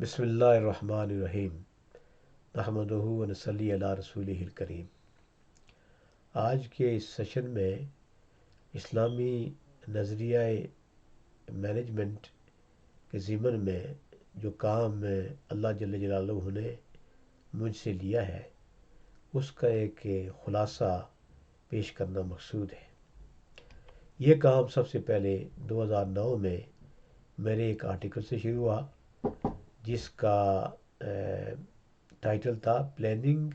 بسم اللہ الرحمن الرحیم نحمدہ و نصلی علی رسولہ الکریم۔ آج کے اس سیشن میں اسلامی نظریہ مینجمنٹ کے ضمن میں جو کام اللہ جل جلالہ نے مجھ سے لیا ہے اس کا ایک خلاصہ پیش کرنا مقصود ہے۔ یہ کام سب سے پہلے 2009 میں میرے ایک آرٹیکل سے شروع ہوا جس کا ٹائٹل تھا planning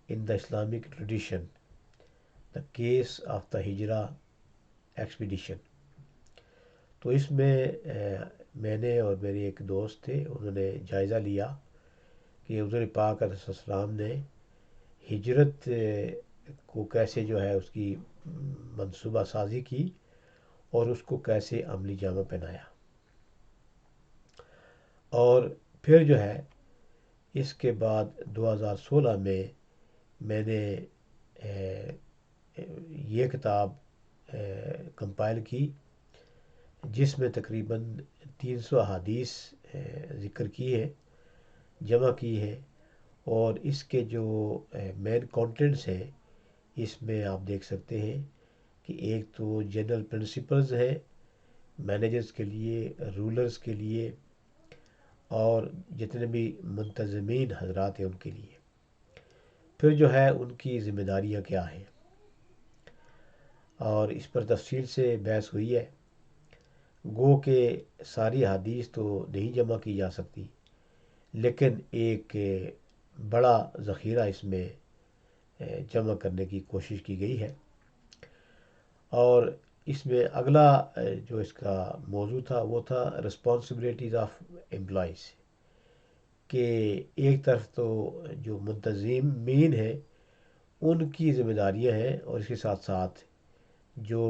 in the Islamic tradition the case of the Hijra expedition. تو اس میں میں نے اور میرے ایک دوست تھے، انہوں نے جائزہ لیا کہ حضور پاک علیہ السلام نے ہجرت کو کیسے جو ہے اس کی منصوبہ سازی کی اور اس کو کیسے عملی جامہ پہنایا، اور پھر جو ہے اس کے بعد 2016 میں میں نے یہ کتاب کمپائل کی جس میں تقریباً 300 احادیث ذکر کی ہے، جمع کی ہے، اور اس کے جو مین کانٹینٹس ہیں اس میں آپ دیکھ سکتے ہیں کہ ایک تو جنرل پرنسپلز ہیں مینیجرز کے لیے، رولرز کے لیے، اور جتنے بھی منتظمین حضرات ہیں ان کے لیے، پھر جو ہے ان کی ذمہ داریاں کیا ہیں، اور اس پر تفصیل سے بحث ہوئی ہے۔ گو کہ ساری حدیث تو نہیں جمع کی جا سکتی، لیکن ایک بڑا ذخیرہ اس میں جمع کرنے کی کوشش کی گئی ہے۔ اور اس میں اگلا جو اس کا موضوع تھا وہ تھا رسپانسبلٹیز آف امپلائیز، کہ ایک طرف تو جو منتظمین ہیں ان کی ذمہ داریاں ہیں، اور اس کے ساتھ ساتھ جو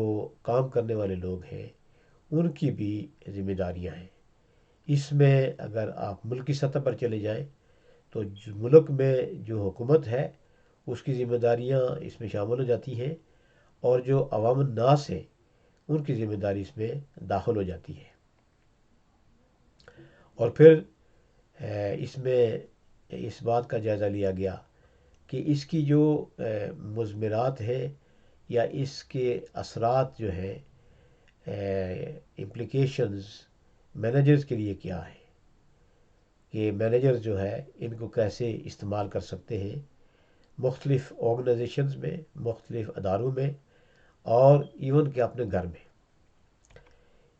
کام کرنے والے لوگ ہیں ان کی بھی ذمہ داریاں ہیں۔ اس میں اگر آپ ملکی سطح پر چلے جائیں تو ملک میں جو حکومت ہے اس کی ذمہ داریاں اس میں شامل ہو جاتی ہیں، اور جو عوام الناس ہیں ان کی ذمہ داری اس میں داخل ہو جاتی ہے۔ اور پھر اس میں اس بات کا جائزہ لیا گیا کہ اس کی جو مضمرات ہیں یا اس کے اثرات جو ہیں، امپلیکیشنز مینیجرز کے لیے کیا ہے، کہ مینیجر جو ہے ان کو کیسے استعمال کر سکتے ہیں مختلف آرگنائزیشنز میں، مختلف اداروں میں، اور ایون کہ اپنے گھر میں۔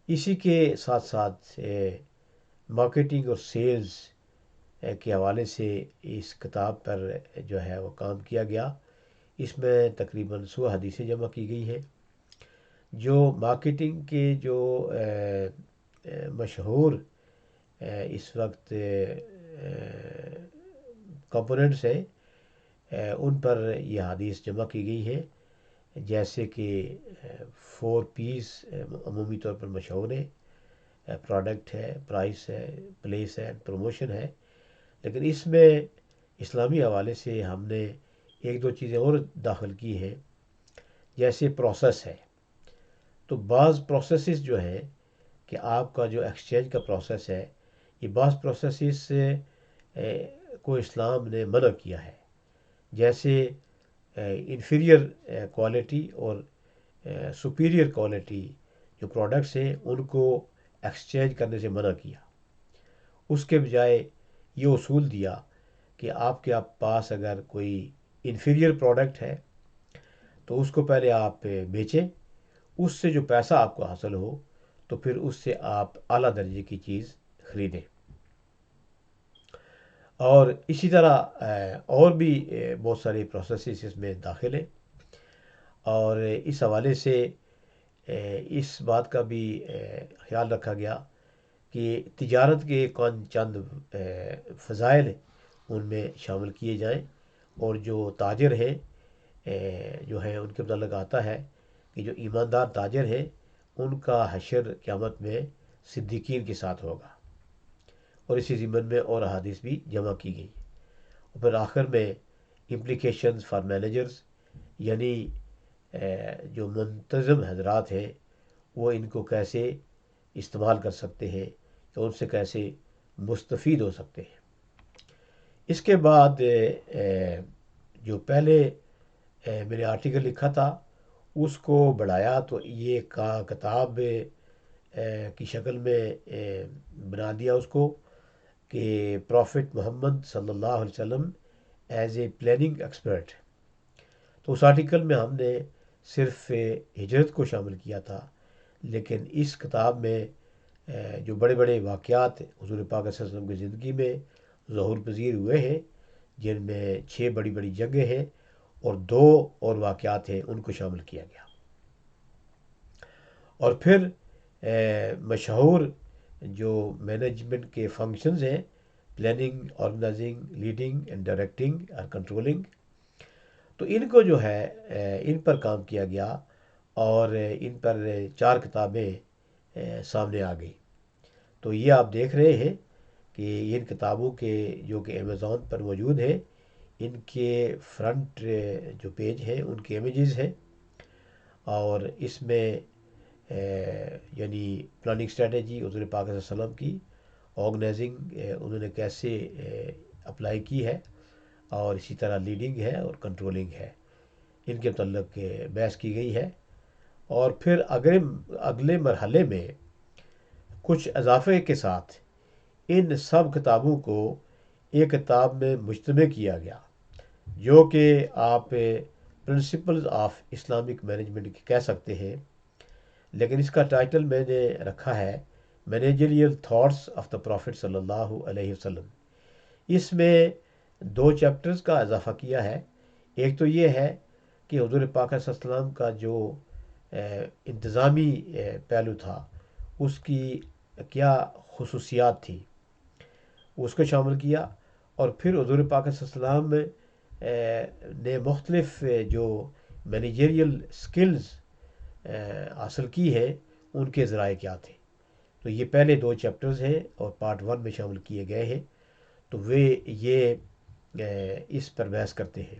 اسی کے ساتھ ساتھ مارکیٹنگ اور سیلز کے حوالے سے اس کتاب پر جو ہے وہ کام کیا گیا۔ اس میں تقریباً 100 حدیثیں جمع کی گئی ہیں۔ جو مارکیٹنگ کے جو مشہور اس وقت کمپوننٹس ہیں ان پر یہ حدیث جمع کی گئی ہیں، جیسے کہ 4 پیس عمومی طور پر مشہور ہے، پروڈکٹ ہے، پرائس ہے، پلیس ہے، پروموشن ہے۔ لیکن اس میں اسلامی حوالے سے ہم نے ایک دو چیزیں اور داخل کی ہیں، جیسے پروسیس ہے۔ تو بعض پروسیسز جو ہیں کہ آپ کا جو ایکسچینج کا پروسیس ہے، یہ بعض پروسیسز سے کو اسلام نے منع کیا ہے، جیسے انفیریئر کوالٹی اور سپیریئر کوالٹی جو پروڈکٹس ہیں ان کو ایکسچینج کرنے سے منع کیا۔ اس کے بجائے یہ اصول دیا کہ آپ کے پاس اگر کوئی انفیریئر پروڈکٹ ہے تو اس کو پہلے آپ بیچیں، اس سے جو پیسہ آپ کو حاصل ہو تو پھر اس سے آپ اعلیٰ درجے کی چیز خریدیں۔ اور اسی طرح اور بھی بہت سارے پروسیسز اس میں داخل ہیں، اور اس حوالے سے اس بات کا بھی خیال رکھا گیا کہ تجارت کے چند فضائل ان میں شامل کیے جائیں، اور جو تاجر ہیں جو ہیں ان کے متعلق آتا ہے کہ جو ایماندار تاجر ہیں ان کا حشر قیامت میں صدیقین کے ساتھ ہوگا، اور اسی ضمن میں اور احادیث بھی جمع کی گئی۔ اور پھر آخر میں امپلیکیشنز فار مینیجرز، یعنی جو منتظم حضرات ہیں وہ ان کو کیسے استعمال کر سکتے ہیں، یا ان سے کیسے مستفید ہو سکتے ہیں۔ اس کے بعد جو پہلے میں نے آرٹیکل لکھا تھا اس کو بڑھایا، تو یہ کتاب کی شکل میں بنا دیا اس کو، کہ پروفٹ محمد صلی اللہ علیہ وسلم ایز اے پلاننگ ایکسپرٹ۔ تو اس آرٹیکل میں ہم نے صرف ہجرت کو شامل کیا تھا، لیکن اس کتاب میں جو بڑے بڑے واقعات حضور پاک صلی اللہ علیہ وسلم کی زندگی میں ظہور پذیر ہوئے ہیں، جن میں 6 بڑی بڑی جنگیں ہیں اور 2 اور واقعات ہیں، ان کو شامل کیا گیا۔ اور پھر مشہور جو مینجمنٹ کے فنکشنز ہیں، planning, organizing, leading and directing اور کنٹرولنگ، تو ان کو جو ہے ان پر کام کیا گیا، اور ان پر 4 کتابیں سامنے آ گئی۔ تو یہ آپ دیکھ رہے ہیں کہ ان کتابوں کے جو کہ امیزون پر موجود ہیں، ان کے فرنٹ جو پیج ہیں ان کے امیجز ہیں، اور اس میں یعنی پلاننگ اسٹریٹجی حضور پاک صلی اللہ علیہ وسلم کی، آرگنائزنگ انہوں نے کیسے اپلائی کی ہے، اور اسی طرح لیڈنگ ہے اور کنٹرولنگ ہے، ان کے متعلق بحث کی گئی ہے۔ اور پھر اگلے مرحلے میں کچھ اضافے کے ساتھ ان سب کتابوں کو ایک کتاب میں مجتمع کیا گیا، جو کہ آپ پرنسپلز آف اسلامک مینجمنٹ کہہ سکتے ہیں، لیکن اس کا ٹائٹل میں نے رکھا ہے managerial thoughts of the prophet صلی اللہ علیہ وسلم۔ اس میں 2 چیپٹرز کا اضافہ کیا ہے۔ ایک تو یہ ہے کہ حضور پاک صلی اللہ علیہ وسلم کا جو انتظامی پہلو تھا، اس کی کیا خصوصیات تھی، اس کو شامل کیا۔ اور پھر حضور پاک صلی اللہ علیہ وسلم نے مختلف جو مینیجریل سکلز حاصل کی ہے، ان کے ذرائع کیا تھے۔ تو یہ پہلے 2 چیپٹرز ہیں اور پارٹ 1 میں شامل کیے گئے ہیں، تو یہ اس پر بحث کرتے ہیں۔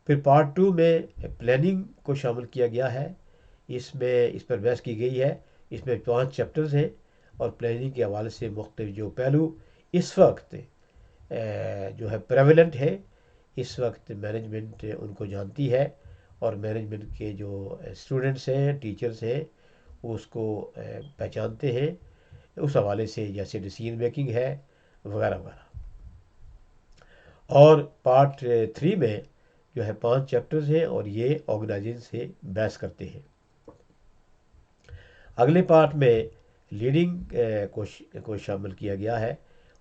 پھر پارٹ 2 میں پلاننگ کو شامل کیا گیا ہے، اس پر بحث کی گئی ہے۔ اس میں 5 چیپٹرز ہیں، اور پلاننگ کے حوالے سے مختلف جو پہلو اس وقت جو ہے پریویلنٹ ہے، اس وقت مینجمنٹ ان کو جانتی ہے، اور مینجمنٹ کے جو اسٹوڈنٹس ہیں، ٹیچرز ہیں، وہ اس کو پہچانتے ہیں اس حوالے سے، جیسے ڈیسیژن میکنگ ہے وغیرہ وغیرہ۔ اور پارٹ 3 میں جو ہے 5 چیپٹرز ہیں، اور یہ آرگنائزنگ سے بحث کرتے ہیں۔ اگلے پارٹ میں لیڈنگ کو شامل کیا گیا ہے،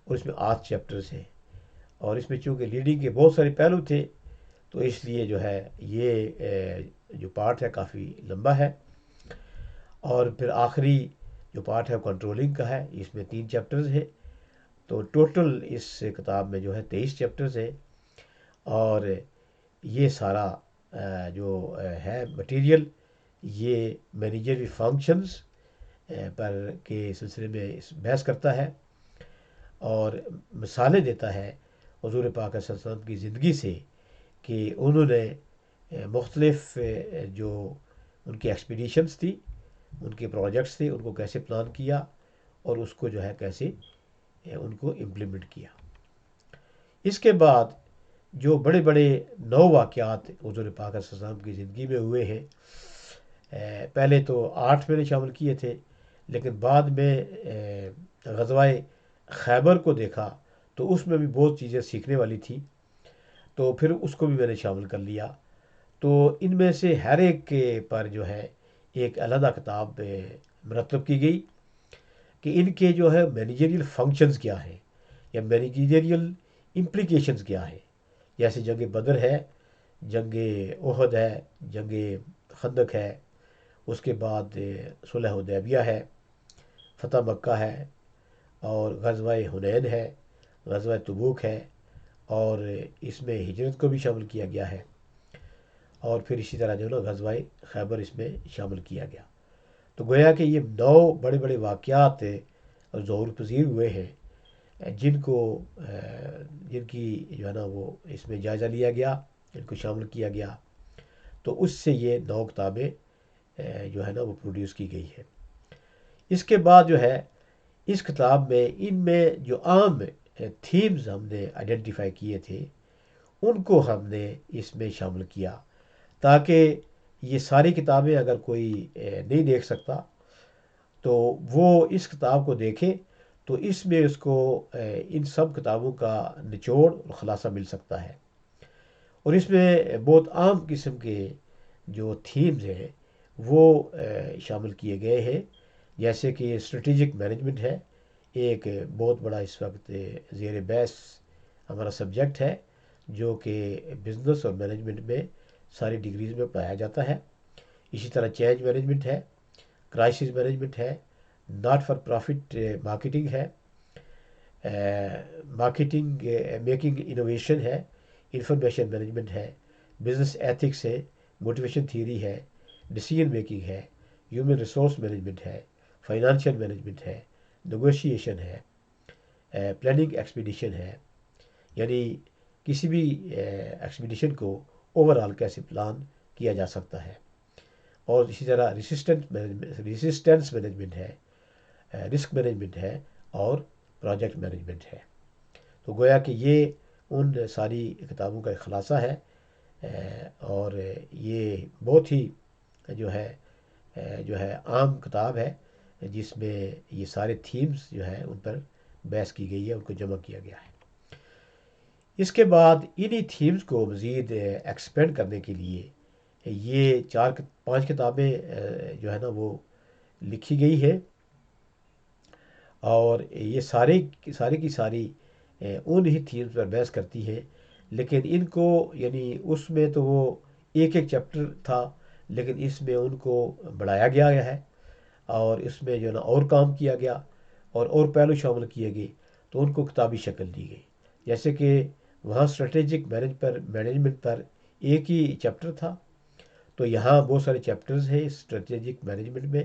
اور اس میں 8 چیپٹرز ہیں، اور اس میں چونکہ لیڈنگ کے بہت سارے پہلو تھے، تو اس لیے جو ہے یہ جو پارٹ ہے کافی لمبا ہے۔ اور پھر آخری جو پارٹ ہے کنٹرولنگ کا ہے، اس میں 3 چیپٹرز ہیں، تو ٹوٹل اس کتاب میں جو ہے 23 چیپٹرز ہیں۔ اور یہ سارا جو ہے مٹیریل، یہ مینیجری فنکشنز پر کے سلسلے میں بحث کرتا ہے، اور مثالیں دیتا ہے حضور پاک صلی اللہ علیہ وسلم کی زندگی سے، کہ انہوں نے مختلف جو ان کی ایکسپیڈیشنز تھی، ان کے پروجیکٹس تھے، ان کو کیسے پلان کیا، اور اس کو جو ہے کیسے ان کو امپلیمنٹ کیا۔ اس کے بعد جو بڑے بڑے 9 واقعات حضور پاک صلی اللہ علیہ وسلم کی زندگی میں ہوئے ہیں، پہلے تو 8 میں نے شامل کیے تھے، لیکن بعد میں غزوہ خیبر کو دیکھا تو اس میں بھی بہت چیزیں سیکھنے والی تھی، تو پھر اس کو بھی میں نے شامل کر لیا۔ تو ان میں سے ہر ایک کے پر جو ہے ایک علیحدہ کتاب مرتب کی گئی، کہ ان کے جو ہے مینیجریل فنکشنز کیا ہیں، یا مینیجریل امپلیکیشنز کیا ہے۔ جیسے جنگ بدر ہے، جنگ احد ہے، جنگ خندق ہے، اس کے بعد صلح حدیبیہ ہے، فتح مکہ ہے، اور غزوہ حنین ہے، غزوہ تبوک ہے، اور اس میں ہجرت کو بھی شامل کیا گیا ہے، اور پھر اسی طرح جو ہے نا غزوہ خیبر اس میں شامل کیا گیا۔ تو گویا کہ یہ 9 بڑے بڑے واقعات ظہور پذیر ہوئے ہیں، جن کی جو ہے نا وہ اس میں جائزہ لیا گیا، ان کو شامل کیا گیا، تو اس سے یہ 9 کتابیں جو ہے نا وہ پروڈیوس کی گئی ہے۔ اس کے بعد جو ہے اس کتاب میں ان میں جو عام تھیمز ہم نے آئیڈینٹیفائی کیے تھے ان کو ہم نے اس میں شامل کیا، تاکہ یہ ساری کتابیں اگر کوئی نہیں دیکھ سکتا تو وہ اس کتاب کو دیکھے، تو اس میں اس کو ان سب کتابوں کا نچوڑ اور خلاصہ مل سکتا ہے۔ اور اس میں بہت عام قسم کے جو تھیمز ہیں وہ شامل کیے گئے ہیں، جیسے کہ اسٹریٹجک مینجمنٹ ہے، ایک بہت بڑا اس وقت زیر بحث ہمارا سبجیکٹ ہے، جو کہ بزنس اور مینجمنٹ میں ساری ڈگریز میں پڑھایا جاتا ہے۔ اسی طرح چینج مینجمنٹ ہے، کرائسس مینجمنٹ ہے، ناٹ فار پروفٹ مارکیٹنگ ہے، مارکیٹنگ میکنگ انوویشن ہے، انفارمیشن مینجمنٹ ہے، بزنس ایتھکس ہے، موٹیویشن تھیوری ہے، ڈیسیژن میکنگ ہے، ہیومن ریسورس مینجمنٹ ہے، فائنانشیل مینجمنٹ ہے، نیگوشیشن ہے، پلاننگ ایکسپیڈیشن ہے، یعنی کسی بھی ایکسپیڈیشن کو اوور آل کیسے پلان کیا جا سکتا ہے۔ اور اسی طرح ریسسٹنس مینجمنٹ ہے، رسک مینجمنٹ ہے، اور پروجیکٹ مینجمنٹ ہے۔ تو گویا کہ یہ ان ساری کتابوں کا ایک خلاصہ ہے، اور یہ بہت ہی جو ہے عام کتاب ہے، جس میں یہ سارے تھیمز جو ہے ان پر بحث کی گئی ہے، ان کو جمع کیا گیا ہے۔ اس کے بعد انہی تھیمز کو مزید ایکسپینڈ کرنے کے لیے یہ 4-5 کتابیں جو ہے نا وہ لکھی گئی ہے، اور یہ ساری کی ساری ان ہی تھیمز پر بحث کرتی ہے، لیکن ان کو یعنی اس میں تو وہ ایک چیپٹر تھا، لیکن اس میں ان کو بڑھایا گیا ہے، اور اس میں جو ہے نا اور کام کیا گیا اور پہلو شامل کیے گئے، تو ان کو کتابی شکل دی گئی۔ جیسے کہ وہاں اسٹریٹجک مینجمنٹ پر ایک ہی چیپٹر تھا، تو یہاں بہت سارے چیپٹرز ہیں اسٹریٹجک مینجمنٹ میں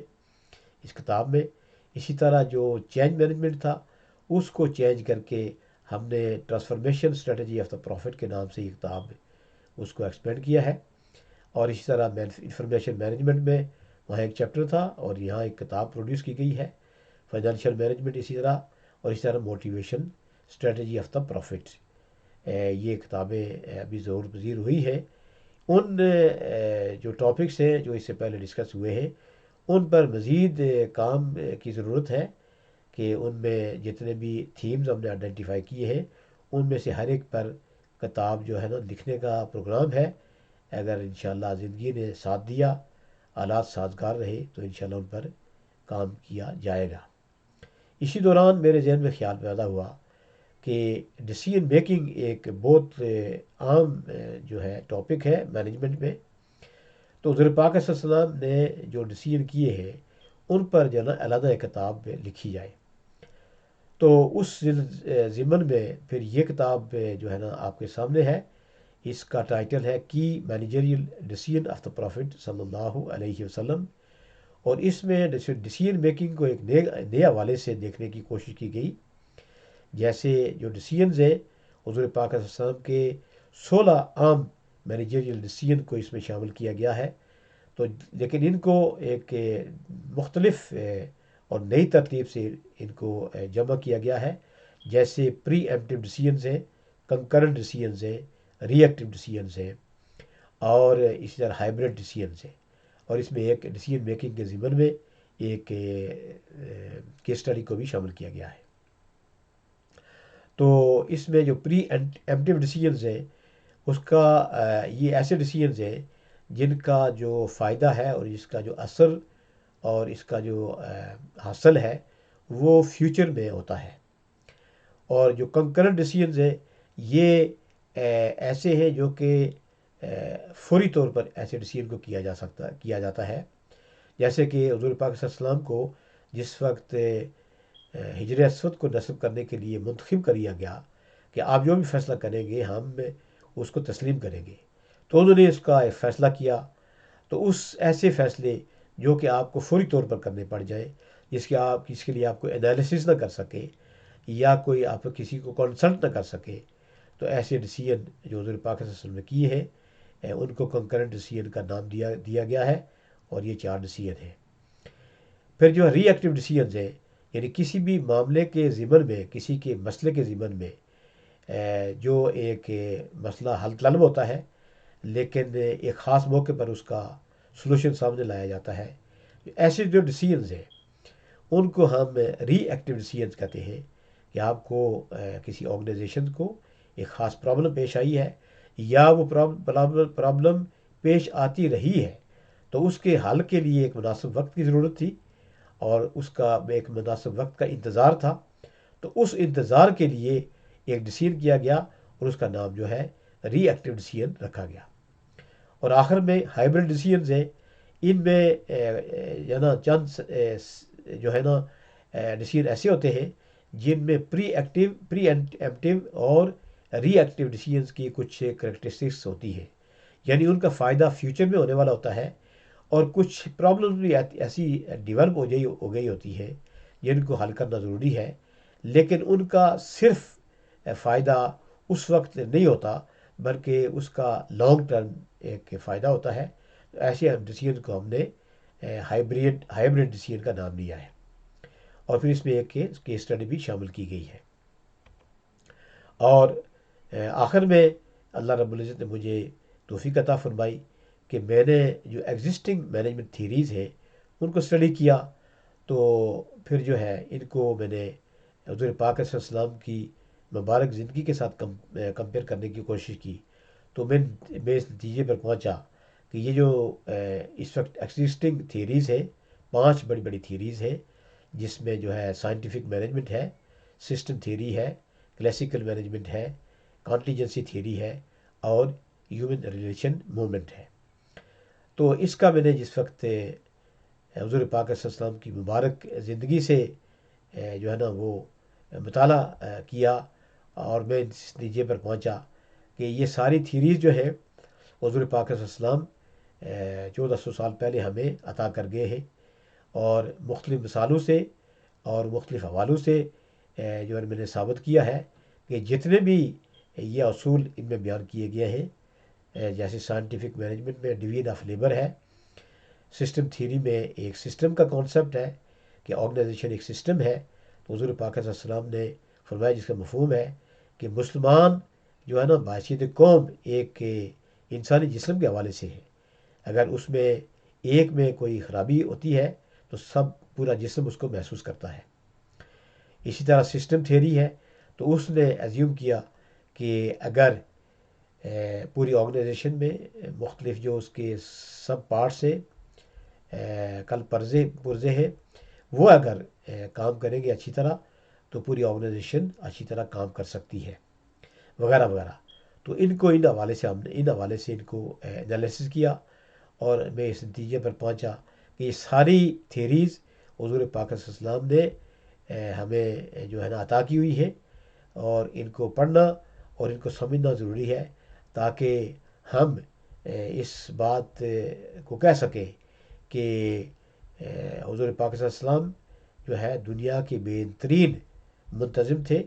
اس کتاب میں۔ اسی طرح جو چینج مینجمنٹ تھا اس کو چینج کر کے ہم نے transformation strategy of the prophet کے نام سے یہ کتاب اس کو ایکسپینڈ کیا ہے۔ اور اسی طرح انفارمیشن مینجمنٹ میں وہاں ایک چیپٹر تھا، اور یہاں ایک کتاب پروڈیوس کی گئی ہے، فائنینشیل مینجمنٹ اسی طرح، اور اسی طرح motivation strategy of the prophet. یہ کتابیں ابھی ظہور پذیر ہوئی ہے۔ ان جو ٹاپکس ہیں جو اس سے پہلے ڈسکس ہوئے ہیں ان پر مزید کام کی ضرورت ہے، کہ ان میں جتنے بھی تھیمز ہم نے آئیڈینٹیفائی کیے ہیں ان میں سے ہر ایک پر کتاب جو ہے نا لکھنے کا پروگرام ہے۔ اگر انشاءاللہ زندگی نے ساتھ دیا، حالات سازگار رہے، تو انشاءاللہ ان پر کام کیا جائے گا۔ اسی دوران میرے ذہن میں خیال پیدا ہوا کہ ڈیسیژن میکنگ ایک بہت عام جو ہے ٹاپک ہے مینجمنٹ میں، تو حضور پاک صلی اللہ علیہ وسلم نے جو ڈیسیژن کیے ہیں ان پر جو ہے نا علیحدہ ایک کتاب لکھی جائے۔ تو اس ضمن میں پھر یہ کتاب جو ہے نا آپ کے سامنے ہے۔ اس کا ٹائٹل ہے کی managerial decision of the prophet صلی اللہ علیہ وسلم، اور اس میں ڈیسیژن میکنگ کو ایک نئے حوالے سے دیکھنے کی کوشش کی گئی۔ جیسے جو ڈیسیژنز ہیں حضور پاک صلی اللہ علیہ وسلم کے 16 عام مینیجریل ڈیسیژن کو اس میں شامل کیا گیا ہے، تو لیکن ان کو ایک مختلف اور نئی ترتیب سے ان کو جمع کیا گیا ہے، جیسے پری ایمپٹیو ڈیسیژنز ہیں، کنکرنٹ ڈیسیژنز ہیں، ری ایکٹیو ڈیسیژنز ہیں، اور اسی طرح ہائبرڈ ڈیسیژنز ہیں۔ اور اس میں ایک ڈیسیژن میکنگ کے ضمن میں ایک کیس اسٹڈی کو بھی شامل کیا گیا ہے۔ تو اس میں جو پری ایمپٹیو ڈیسیژنز ہیں اس کا یہ ایسے ڈیسیژنز ہیں جن کا جو فائدہ ہے اور اس کا جو اثر اور اس کا جو حاصل ہے وہ فیوچر میں ہوتا ہے۔ اور جو کنکرنٹ ڈیسیژنز ہیں یہ ایسے ہیں جو کہ فوری طور پر ایسے ڈیسیژن کو کیا جاتا ہے، جیسے کہ حضور پاک صلی اللہ علیہ وسلم کو جس وقت ہجر اسود کو نصب کرنے کے لیے منتخب کیا گیا کہ آپ جو بھی فیصلہ کریں گے ہم اس کو تسلیم کریں گے، تو انہوں نے اس کا ایک فیصلہ کیا۔ تو اس ایسے فیصلے جو کہ آپ کو فوری طور پر کرنے پڑ جائیں، جس کے لیے آپ کو انالیسس نہ کر سکے یا کوئی آپ کسی کو کنسلٹ نہ کر سکے، تو ایسے ڈیسیژن جو حضور پاک صلی اللہ علیہ وسلم نے کیے ہیں ان کو کنکرنٹ ڈیسیژن کا نام دیا گیا ہے، اور یہ 4 ڈیسیژن ہیں۔ پھر جو ری ایکٹیو ڈیسیژنز ہیں یعنی کسی بھی معاملے کے ضمن میں، کسی کے مسئلے کے ضمن میں جو ایک مسئلہ حل طلب ہوتا ہے، لیکن ایک خاص موقع پر اس کا سلوشن سامنے لایا جاتا ہے، ایسے جو ڈیسیجنز ہیں ان کو ہم ری ایکٹیو ڈیسیجنز کہتے ہیں، کہ آپ کو کسی آرگنائزیشن کو ایک خاص پرابلم پیش آئی ہے، یا وہ پرابلم پیش آتی رہی ہے، تو اس کے حل کے لیے ایک مناسب وقت کی ضرورت تھی، اور اس کا ایک مناسب وقت کا انتظار تھا، تو اس انتظار کے لیے ایک ڈیسیجن کیا گیا، اور اس کا نام جو ہے ری ایکٹیو ڈیسیجن رکھا گیا۔ اور آخر میں ہائبرڈ ڈیسیجنز ہیں، ان میں جو ہے نا چند جو ہے نا ڈیسیجن ایسے ہوتے ہیں جن میں پری ایمپٹیو اور ری ایکٹیو ڈیسیجنز کی کچھ کریکٹرسٹکس ہوتی ہیں، یعنی ان کا فائدہ فیوچر میں ہونے والا ہوتا ہے، اور کچھ پرابلمز بھی ایسی ڈیولپ ہو گئی ہوتی ہے جن کو حل کرنا ضروری ہے، لیکن ان کا صرف فائدہ اس وقت نہیں ہوتا، بلکہ اس کا لانگ ٹرم ایک فائدہ ہوتا ہے۔ ایسے ڈیسیجن کو ہم نے ہائبرڈ ڈیسیجن کا نام لیا ہے، اور پھر اس میں ایک کیس اسٹڈی بھی شامل کی گئی ہے۔ اور آخر میں اللہ رب العزت نے مجھے توفیق عطا فرمائی کہ میں نے جو ایگزسٹنگ مینجمنٹ تھیریز ہیں ان کو اسٹڈی کیا، تو پھر جو ہے ان کو میں نے حضور پاک صلی اللہ علیہ وسلم کی مبارک زندگی کے ساتھ کمپیئر کرنے کی کوشش کی، تو میں اس نتیجے پر پہنچا کہ یہ جو اس وقت ایگزسٹنگ تھیریز ہے، 5 بڑی بڑی تھیریز ہیں، جس میں جو ہے سائنٹیفک مینجمنٹ ہے، سسٹم تھیوری ہے، کلاسیکل مینجمنٹ ہے، کانٹیجنسی تھیوری ہے، اور ہیومن ریلیشن موومنٹ ہے۔ تو اس کا میں نے جس وقت حضور پاک صلی اللہ علیہ وسلم کی مبارک زندگی سے جو ہے نا وہ مطالعہ کیا، اور میں اس نتیجے پر پہنچا کہ یہ ساری تھیریز جو ہے حضور پاک صلی اللہ علیہ وسلم 1400 سال پہلے ہمیں عطا کر گئے ہیں، اور مختلف مثالوں سے اور مختلف حوالوں سے جو ہے میں نے ثابت کیا ہے کہ جتنے بھی یہ اصول ان میں بیان کیے گئے ہیں، جیسے سائنٹیفک مینجمنٹ میں ڈویژن آف لیبر ہے، سسٹم تھیوری میں ایک سسٹم کا کانسیپٹ ہے کہ آرگنائزیشن ایک سسٹم ہے، تو حضور پاک صلی اللہ علیہ وسلم نے فرمایا جس کا مفہوم ہے کہ مسلمان جو ہے نا بحیثیت قوم ایک انسانی جسم کے حوالے سے ہے، اگر اس میں ایک میں کوئی خرابی ہوتی ہے تو پورا جسم اس کو محسوس کرتا ہے۔ اسی طرح سسٹم تھیوری ہے، تو اس نے ایزیوم کیا کہ اگر پوری آرگنائزیشن میں مختلف جو اس کے سب پارٹس ہیں، کل پرزے ہیں، وہ اگر کام کریں گے اچھی طرح تو پوری آرگنائزیشن اچھی طرح کام کر سکتی ہے، وغیرہ وغیرہ۔ تو ان کو ان حوالے سے ان کو انالیسس کیا، اور میں اس نتیجے پر پہنچا کہ یہ ساری تھیریز حضور پاک صلی اللہ علیہ وسلم نے ہمیں جو ہے نا عطا کی ہوئی ہے، اور ان کو پڑھنا اور ان کو سمجھنا ضروری ہے، تاکہ ہم اس بات کو کہہ سکیں کہ حضور پاک صلی اللہ علیہ وسلم جو ہے دنیا کے بہترین منتظم تھے،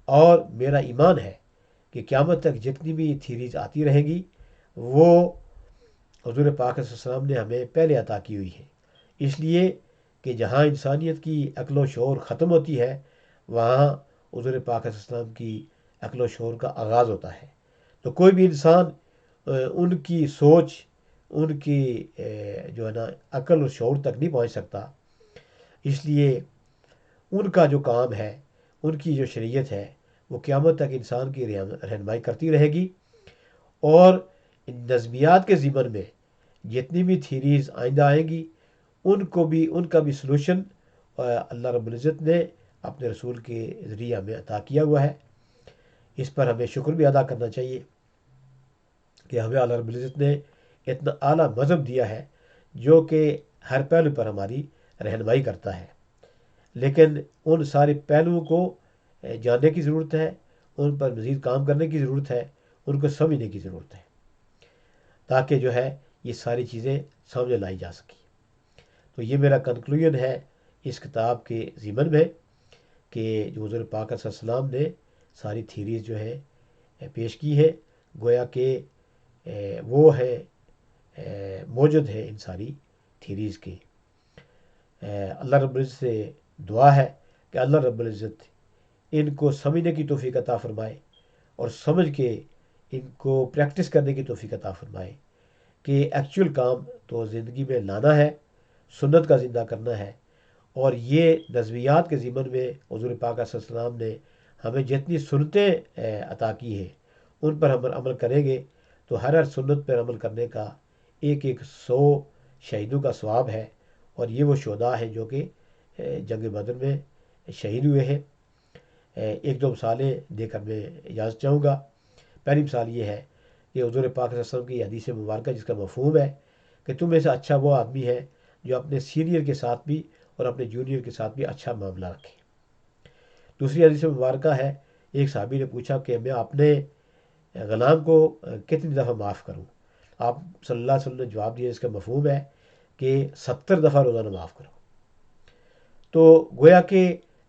اور میرا ایمان ہے کہ قیامت تک جتنی بھی تھیریز آتی رہیں گی وہ حضور پاک صلی اللہ علیہ وسلم نے ہمیں پہلے عطا کی ہوئی ہے، اس لیے کہ جہاں انسانیت کی عقل و شعور ختم ہوتی ہے وہاں حضور پاک صلی اللہ علیہ وسلم کی عقل و شعور کا آغاز ہوتا ہے۔ تو کوئی بھی انسان ان کی سوچ، ان کی جو ہے نا عقل و شعور تک نہیں پہنچ سکتا، اس لیے ان کا جو کام ہے، ان کی جو شریعت ہے، وہ قیامت تک انسان کی رہنمائی کرتی رہے گی، اور نظمیات کے ضمن میں جتنی بھی تھیریز آئندہ آئیں گی ان کا بھی سلوشن اللہ رب العزت نے اپنے رسول کے ذریعے ہمیں عطا کیا ہوا ہے۔ اس پر ہمیں شکر بھی ادا کرنا چاہیے کہ ہمیں اللہ رب العزت نے اتنا اعلیٰ مذہب دیا ہے جو کہ ہر پہلو پر ہماری رہنمائی کرتا ہے، لیکن ان سارے پہلوؤں کو جاننے کی ضرورت ہے، ان پر مزید کام کرنے کی ضرورت ہے، ان کو سمجھنے کی ضرورت ہے، تاکہ جو ہے یہ ساری چیزیں سمجھ لائی جا سکیں۔ تو یہ میرا کنکلوژن ہے اس کتاب کے ضمن میں، کہ جو حضور پاک صلی اللہ علیہ وسلم نے ساری تھیریز جو ہے پیش کی ہے، گویا کہ وہ ہے موجود ہے ان ساری تھیریز کے۔ اللہ رب العزت سے دعا ہے کہ اللہ رب العزت ان کو سمجھنے کی توفیق عطا فرمائے اور سمجھ کے ان کو پریکٹس کرنے کی توفیق عطا فرمائے کہ ایکچول کام تو زندگی میں لانا ہے، سنت کا زندہ کرنا ہے، اور یہ نظمیات کے ضمن میں حضور پاک صلی اللہ علیہ وسلم نے ہمیں جتنی سنتیں عطا کی ہیں ان پر ہم عمل کریں گے تو ہر سنت پر عمل کرنے کا ایک 100 شہیدوں کا ثواب ہے، اور یہ وہ شہداء ہیں جو کہ جنگ بدر میں شہید ہوئے ہیں۔ ایک دو مثالیں دے کر میں اجازت چاہوں گا۔ پہلی مثال یہ ہے کہ حضور پاک صلی اللہ علیہ وسلم کی حدیث مبارکہ جس کا مفہوم ہے کہ تم میں سے اچھا وہ آدمی ہے جو اپنے سینئر کے ساتھ بھی اور اپنے جونیئر کے ساتھ بھی اچھا معاملہ رکھے۔ دوسری حدیث مبارکہ ہے، ایک صحابی نے پوچھا کہ میں اپنے غلام کو کتنی دفعہ معاف کروں؟ آپ صلی اللہ علیہ وسلم نے جواب دیا، اس کا مفہوم ہے کہ 70 دفعہ روزانہ معاف کرو۔ تو گویا کہ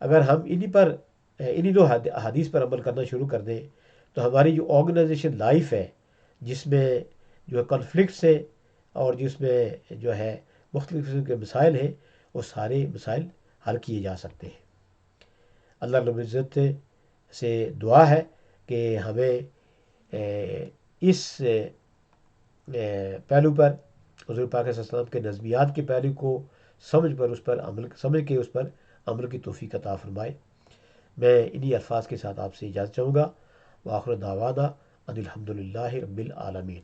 اگر ہم انہی دو حدیث پر عمل کرنا شروع کر دیں تو ہماری جو آرگنائزیشن لائف ہے، جس میں جو ہے کنفلکٹس ہیں اور جس میں جو ہے مختلف قسم کے مسائل ہیں، وہ سارے مسائل حل کیے جا سکتے ہیں۔ اللہ رب العزت سے دعا ہے کہ ہمیں اس پہلو پر حضور پاک صلی اللہ علیہ وسلم کے نظمیات کے پہلو کو سمجھ کے اس پر عمل کی توفیق عطا فرمائے۔ میں انہی الفاظ کے ساتھ آپ سے اجازت چاہوں گا۔ وآخر دعوانا ان الحمد للہ رب العالمین۔